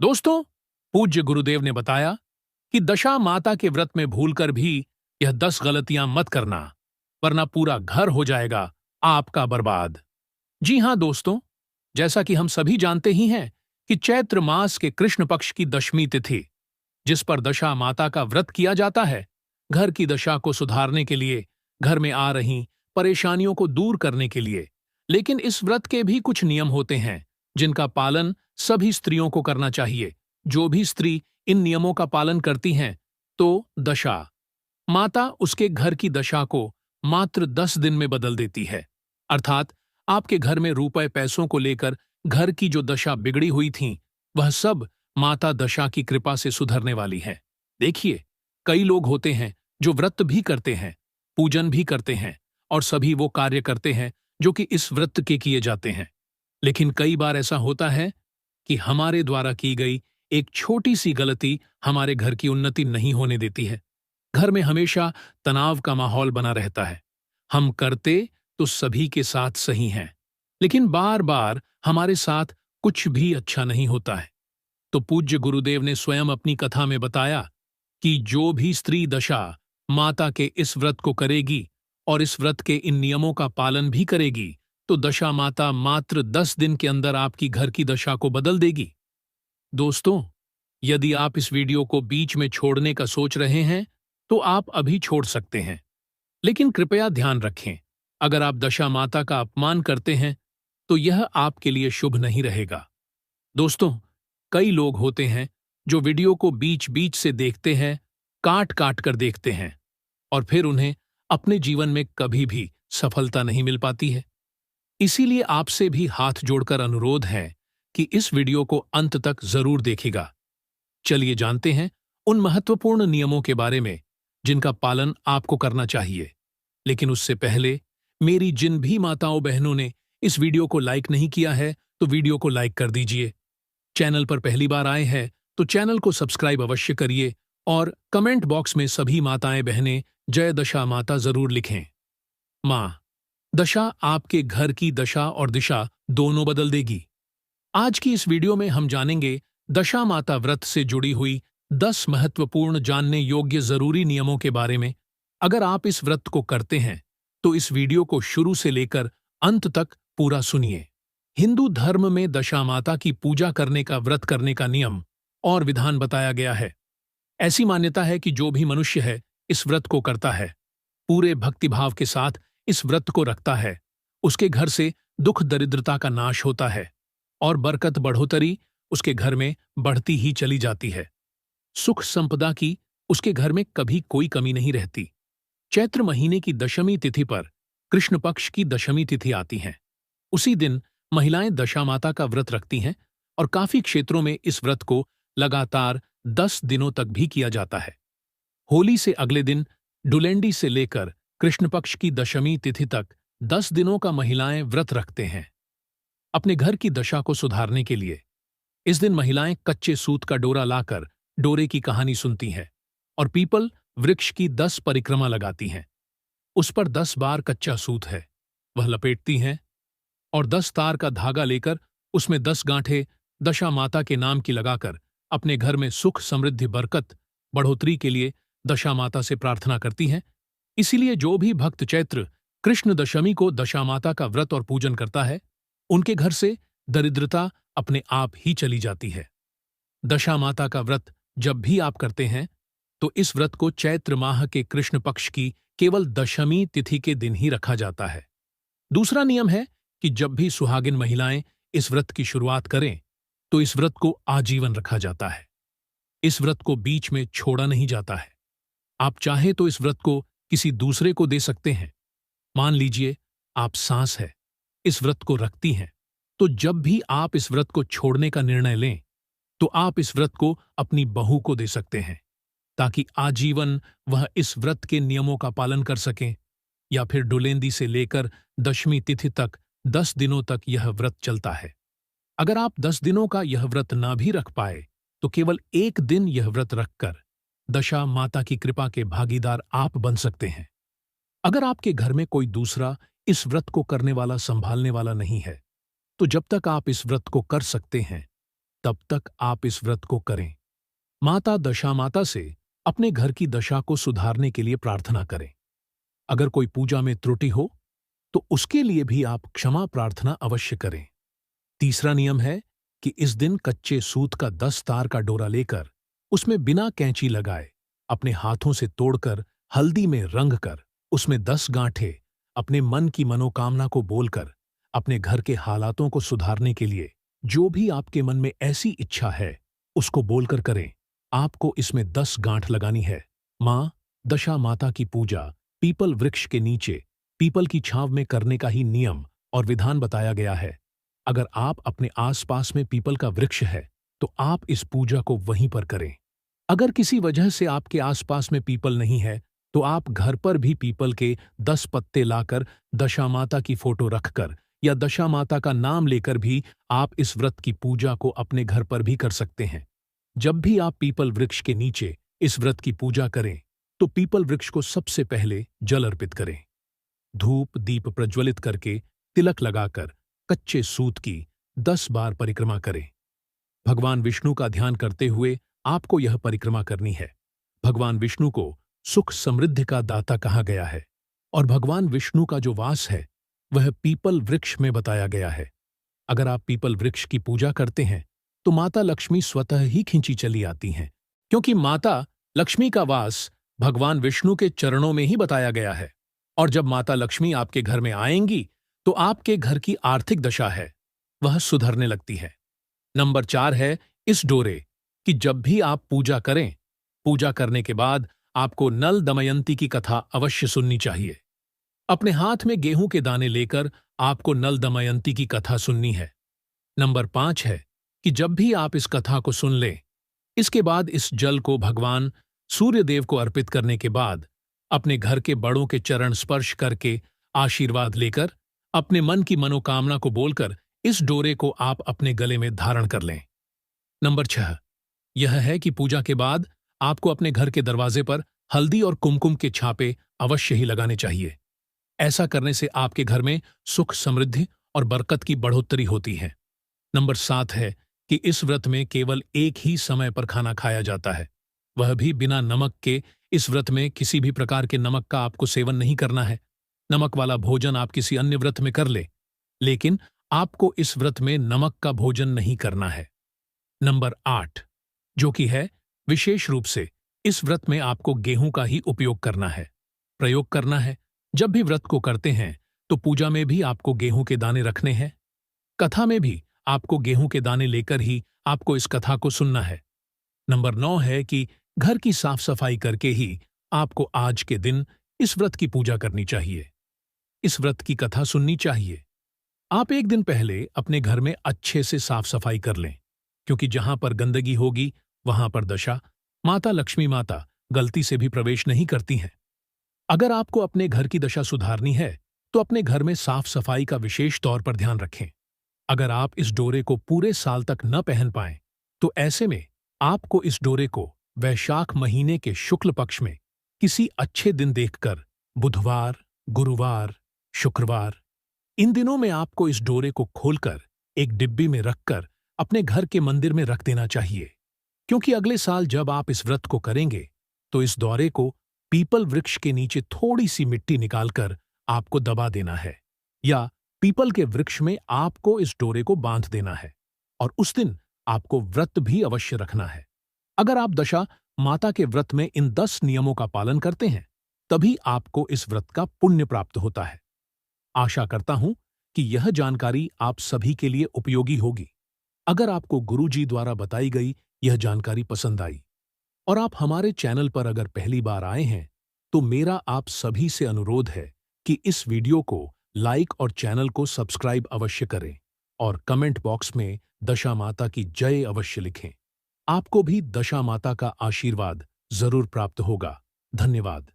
दोस्तों, पूज्य गुरुदेव ने बताया कि दशा माता के व्रत में भूलकर भी यह 10 गलतियां मत करना, वरना पूरा घर हो जाएगा आपका बर्बाद। जी हां दोस्तों, जैसा कि हम सभी जानते ही हैं कि चैत्र मास के कृष्ण पक्ष की दशमी तिथि, जिस पर दशा माता का व्रत किया जाता है, घर की दशा को सुधारने के लिए, घर में आ रही परेशानियों को दूर करने के लिए। लेकिन इस व्रत के भी कुछ नियम होते हैं जिनका पालन सभी स्त्रियों को करना चाहिए। जो भी स्त्री इन नियमों का पालन करती हैं, तो दशा माता उसके घर की दशा को मात्र 10 दिन में बदल देती है। अर्थात आपके घर में रुपए पैसों को लेकर घर की जो दशा बिगड़ी हुई थी, वह सब माता दशा की कृपा से सुधरने वाली है। देखिए, कई लोग होते हैं जो व्रत भी करते हैं, पूजन भी करते हैं और सभी वो कार्य करते हैं जो कि इस व्रत के किए जाते हैं। लेकिन कई बार ऐसा होता है कि हमारे द्वारा की गई एक छोटी सी गलती हमारे घर की उन्नति नहीं होने देती है। घर में हमेशा तनाव का माहौल बना रहता है। हम करते तो सभी के साथ सही हैं, लेकिन बार बार हमारे साथ कुछ भी अच्छा नहीं होता है। तो पूज्य गुरुदेव ने स्वयं अपनी कथा में बताया कि जो भी स्त्री दशा माता के इस व्रत को करेगी और इस व्रत के इन नियमों का पालन भी करेगी, तो दशा माता मात्र 10 दिन के अंदर आपकी घर की दशा को बदल देगी। दोस्तों, यदि आप इस वीडियो को बीच में छोड़ने का सोच रहे हैं, तो आप अभी छोड़ सकते हैं। लेकिन कृपया ध्यान रखें, अगर आप दशा माता का अपमान करते हैं, तो यह आपके लिए शुभ नहीं रहेगा। दोस्तों, कई लोग होते हैं जो वीडियो को बीच बीच से देखते हैं, काट काट कर देखते हैं, और फिर उन्हें अपने जीवन में कभी भी सफलता नहीं मिल पाती है। इसीलिए आपसे भी हाथ जोड़कर अनुरोध है कि इस वीडियो को अंत तक जरूर देखिएगा। चलिए जानते हैं उन महत्वपूर्ण नियमों के बारे में जिनका पालन आपको करना चाहिए। लेकिन उससे पहले, मेरी जिन भी माताओं बहनों ने इस वीडियो को लाइक नहीं किया है, तो वीडियो को लाइक कर दीजिए। चैनल पर पहली बार आए हैं तो चैनल को सब्सक्राइब अवश्य करिए और कमेंट बॉक्स में सभी माताएं बहनें जय दशा माता जरूर लिखें। मां दशा आपके घर की दशा और दिशा दोनों बदल देगी। आज की इस वीडियो में हम जानेंगे दशा माता व्रत से जुड़ी हुई 10 महत्वपूर्ण जानने योग्य जरूरी नियमों के बारे में। अगर आप इस व्रत को करते हैं, तो इस वीडियो को शुरू से लेकर अंत तक पूरा सुनिए। हिंदू धर्म में दशा माता की पूजा करने का, व्रत करने का नियम और विधान बताया गया है। ऐसी मान्यता है कि जो भी मनुष्य है इस व्रत को करता है, पूरे भक्तिभाव के साथ इस व्रत को रखता है, उसके घर से दुख दरिद्रता का नाश होता है और बरकत बढ़ोतरी उसके घर में बढ़ती ही चली जाती है। सुख संपदा की उसके घर में कभी कोई कमी नहीं रहती। चैत्र महीने की दशमी तिथि पर कृष्ण पक्ष की दशमी तिथि आती है। उसी दिन महिलाएं दशा माता का व्रत रखती हैं और काफी क्षेत्रों में इस व्रत को लगातार 10 दिनों तक भी किया जाता है। होली से अगले दिन डुलेंडी से लेकर कृष्ण पक्ष की दशमी तिथि तक 10 दिनों का महिलाएं व्रत रखते हैं अपने घर की दशा को सुधारने के लिए। इस दिन महिलाएं कच्चे सूत का डोरा लाकर डोरे की कहानी सुनती हैं और पीपल वृक्ष की 10 परिक्रमा लगाती हैं। उस पर 10 बार कच्चा सूत है, वह लपेटती हैं और 10 तार का धागा लेकर उसमें 10 गांठें दशा माता के नाम की लगाकर अपने घर में सुख समृद्धि बरकत बढ़ोतरी के लिए दशा माता से प्रार्थना करती हैं। इसीलिए जो भी भक्त चैत्र कृष्ण दशमी को दशा माता का व्रत और पूजन करता है, उनके घर से दरिद्रता अपने आप ही चली जाती है। दशा माता का व्रत जब भी आप करते हैं, तो इस व्रत को चैत्र माह के कृष्ण पक्ष की केवल दशमी तिथि के दिन ही रखा जाता है। दूसरा नियम है कि जब भी सुहागिन महिलाएं इस व्रत की शुरुआत करें, तो इस व्रत को आजीवन रखा जाता है। इस व्रत को बीच में छोड़ा नहीं जाता है। आप चाहे तो इस व्रत को किसी दूसरे को दे सकते हैं। मान लीजिए आप सास है, इस व्रत को रखती हैं, तो जब भी आप इस व्रत को छोड़ने का निर्णय लें, तो आप इस व्रत को अपनी बहू को दे सकते हैं, ताकि आजीवन वह इस व्रत के नियमों का पालन कर सकें। या फिर डुलेंदी से लेकर दशमी तिथि तक 10 दिनों तक यह व्रत चलता है। अगर आप 10 दिनों का यह व्रत ना भी रख पाए, तो केवल एक दिन यह व्रत रखकर दशा माता की कृपा के भागीदार आप बन सकते हैं। अगर आपके घर में कोई दूसरा इस व्रत को करने वाला, संभालने वाला नहीं है, तो जब तक आप इस व्रत को कर सकते हैं, तब तक आप इस व्रत को करें। माता दशा माता से अपने घर की दशा को सुधारने के लिए प्रार्थना करें। अगर कोई पूजा में त्रुटि हो तो उसके लिए भी आप क्षमा प्रार्थना अवश्य करें। तीसरा नियम है कि इस दिन कच्चे सूत का 10 तार का डोरा लेकर उसमें बिना कैंची लगाए अपने हाथों से तोड़कर हल्दी में रंग कर उसमें 10 गांठें अपने मन की मनोकामना को बोलकर अपने घर के हालातों को सुधारने के लिए जो भी आपके मन में ऐसी इच्छा है उसको बोलकर करें। आपको इसमें 10 गांठ लगानी है। मां दशा माता की पूजा पीपल वृक्ष के नीचे पीपल की छांव में करने का ही नियम और विधान बताया गया है। अगर आप अपने आसपास में पीपल का वृक्ष है तो आप इस पूजा को वहीं पर करें। अगर किसी वजह से आपके आसपास में पीपल नहीं है तो आप घर पर भी पीपल के 10 पत्ते लाकर दशा माता की फोटो रखकर या दशा माता का नाम लेकर भी आप इस व्रत की पूजा को अपने घर पर भी कर सकते हैं। जब भी आप पीपल वृक्ष के नीचे इस व्रत की पूजा करें तो पीपल वृक्ष को सबसे पहले जल अर्पित करें। धूप दीप प्रज्वलित करके तिलक लगाकर कच्चे सूत की 10 बार परिक्रमा करें। भगवान विष्णु का ध्यान करते हुए आपको यह परिक्रमा करनी है। भगवान विष्णु को सुख समृद्धि का दाता कहा गया है और भगवान विष्णु का जो वास है वह पीपल वृक्ष में बताया गया है। अगर आप पीपल वृक्ष की पूजा करते हैं तो माता लक्ष्मी स्वतः ही खिंची चली आती हैं, क्योंकि माता लक्ष्मी का वास भगवान विष्णु के चरणों में ही बताया गया है। और जब माता लक्ष्मी आपके घर में आएंगी तो आपके घर की आर्थिक दशा है वह सुधरने लगती है। नंबर 4 है इस डोरे कि जब भी आप पूजा करें, पूजा करने के बाद आपको नल दमयंती की कथा अवश्य सुननी चाहिए। अपने हाथ में गेहूं के दाने लेकर आपको नल दमयंती की कथा सुननी है। नंबर 5 है कि जब भी आप इस कथा को सुन लें, इसके बाद इस जल को भगवान सूर्यदेव को अर्पित करने के बाद अपने घर के बड़ों के चरण स्पर्श करके आशीर्वाद लेकर अपने मन की मनोकामना को बोलकर इस डोरे को आप अपने गले में धारण कर लें। नंबर 6 यह है कि पूजा के बाद आपको अपने घर के दरवाजे पर हल्दी और कुमकुम के छापे अवश्य ही लगाने चाहिए। ऐसा करने से आपके घर में सुख समृद्धि और बरकत की बढ़ोतरी होती है। नंबर 7 है कि इस व्रत में केवल एक ही समय पर खाना खाया जाता है, वह भी बिना नमक के। इस व्रत में किसी भी प्रकार के नमक का आपको सेवन नहीं करना है। नमक वाला भोजन आप किसी अन्य व्रत में कर ले, लेकिन आपको इस व्रत में नमक का भोजन नहीं करना है। नंबर 8 जो कि है विशेष रूप से इस व्रत में आपको गेहूं का ही उपयोग करना है, प्रयोग करना है। जब भी व्रत को करते हैं तो पूजा में भी आपको गेहूं के दाने रखने हैं। कथा में भी आपको गेहूं के दाने लेकर ही आपको इस कथा को सुनना है। नंबर 9 है कि घर की साफ सफाई करके ही आपको आज के दिन इस व्रत की पूजा करनी चाहिए, इस व्रत की कथा सुननी चाहिए। आप एक दिन पहले अपने घर में अच्छे से साफ सफाई कर लें, क्योंकि जहां पर गंदगी होगी वहां पर दशा माता लक्ष्मी माता गलती से भी प्रवेश नहीं करती हैं। अगर आपको अपने घर की दशा सुधारनी है तो अपने घर में साफ सफाई का विशेष तौर पर ध्यान रखें। अगर आप इस डोरे को पूरे साल तक न पहन पाएं तो ऐसे में आपको इस डोरे को वैशाख महीने के शुक्ल पक्ष में किसी अच्छे दिन देखकर बुधवार, गुरुवार, शुक्रवार, इन दिनों में आपको इस डोरे को खोलकर एक डिब्बी में रखकर अपने घर के मंदिर में रख देना चाहिए। क्योंकि अगले साल जब आप इस व्रत को करेंगे तो इस दौरे को पीपल वृक्ष के नीचे थोड़ी सी मिट्टी निकालकर आपको दबा देना है, या पीपल के वृक्ष में आपको इस डोरे को बांध देना है। और उस दिन आपको व्रत भी अवश्य रखना है। अगर आप दशा माता के व्रत में इन 10 नियमों का पालन करते हैं तभी आपको इस व्रत का पुण्य प्राप्त होता है। आशा करता हूं कि यह जानकारी आप सभी के लिए उपयोगी होगी। अगर आपको गुरुजी द्वारा बताई गई यह जानकारी पसंद आई और आप हमारे चैनल पर अगर पहली बार आए हैं तो मेरा आप सभी से अनुरोध है कि इस वीडियो को लाइक और चैनल को सब्सक्राइब अवश्य करें और कमेंट बॉक्स में दशा माता की जय अवश्य लिखें। आपको भी दशा माता का आशीर्वाद जरूर प्राप्त होगा। धन्यवाद।